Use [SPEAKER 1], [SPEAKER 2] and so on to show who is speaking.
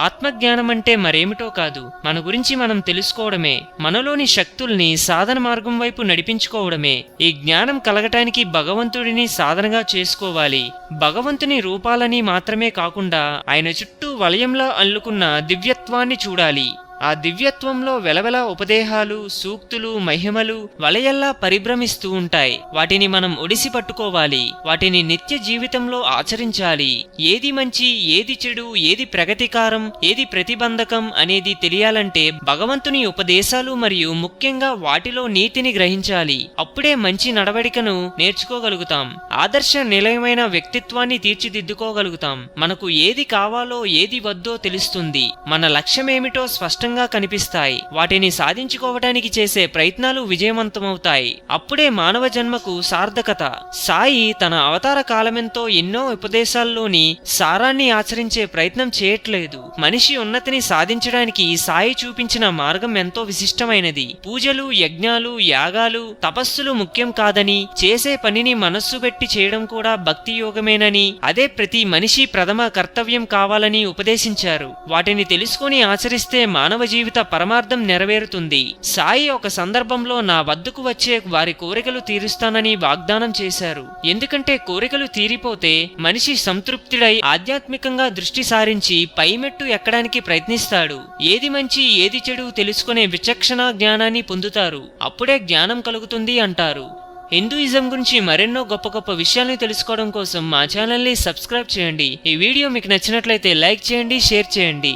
[SPEAKER 1] ఆత్మజ్ఞానం అంటే మరేమిటో కాదు, మన గురించి మనం తెలుసుకోవడమే, మనలోని శక్తుల్ని సాధన మార్గం వైపు నడిపించుకోవడమే. ఈ జ్ఞానం కలగటానికి భగవంతుడిని సాధనగా చేసుకోవాలి. భగవంతుని రూపాలని మాత్రమే కాకుండా ఆయన చుట్టూ వలయంలా అల్లుకున్న దివ్యత్వాన్ని చూడాలి. ఆ దివ్యత్వంలో వెలవెల ఉపదేహాలు, సూక్తులు, మహిమలు వలయల్లా పరిభ్రమిస్తూ ఉంటాయి. వాటిని మనం ఒడిసి పట్టుకోవాలి, వాటిని నిత్య జీవితంలో ఆచరించాలి. ఏది మంచి, ఏది చెడు, ఏది ప్రగతికారం, ఏది ప్రతిబంధకం అనేది తెలియాలంటే భగవంతుని ఉపదేశాలు మరియు ముఖ్యంగా వాటిలో నీతిని గ్రహించాలి. అప్పుడే మంచి నడవడికను నేర్చుకోగలుగుతాం, ఆదర్శ నిలయమైన వ్యక్తిత్వాన్ని తీర్చిదిద్దుకోగలుగుతాం. మనకు ఏది కావాలో ఏది వద్దో తెలుస్తుంది, మన లక్ష్యమేమిటో స్పష్టంగా కనిపిస్తాయి. వాటిని సాధించుకోవటానికి చేసే ప్రయత్నాలు విజయవంతమవుతాయి. అప్పుడే మానవ జన్మకు సార్థకత. సాయి తన అవతార కాలమెంతో ఎన్నో ఉపదేశాల్లోని సారాన్ని ఆచరించే ప్రయత్నం చేయట్లేదు. మనిషి ఉన్నతిని సాధించడానికి సాయి చూపించిన మార్గం ఎంతో విశిష్టమైనది. పూజలు, యజ్ఞాలు, యాగాలు, తపస్సులు ముఖ్యం కాదని, చేసే పనిని మనస్సు పెట్టి చేయడం కూడా భక్తి యోగమేనని, అదే ప్రతి మనిషి ప్రథమ కర్తవ్యం కావాలని ఉపదేశించారు. వాటిని తెలుసుకుని ఆచరిస్తే మానవ జీవిత పరమార్థం నెరవేరుతుంది. సాయి ఒక సందర్భంలో నా వద్దకు వచ్చే వారి కోరికలు తీరుస్తానని వాగ్దానం చేశారు. ఎందుకంటే కోరికలు తీరిపోతే మనిషి సంతృప్తుడై ఆధ్యాత్మికంగా దృష్టి సారించి పైమెట్టు ఎక్కడానికి ప్రయత్నిస్తాడు. ఏది మంచి, ఏది చెడు తెలుసుకునే విచక్షణ జ్ఞానాన్ని పొందుతారు. అప్పుడే జ్ఞానం కలుగుతుంది అంటారు. హిందూయిజం గురించి మరెన్నో గొప్ప గొప్ప విషయాల్ని తెలుసుకోవడం కోసం మా ఛానల్ని సబ్స్క్రైబ్ చేయండి. ఈ వీడియో మీకు నచ్చినట్లయితే లైక్ చేయండి, షేర్ చేయండి.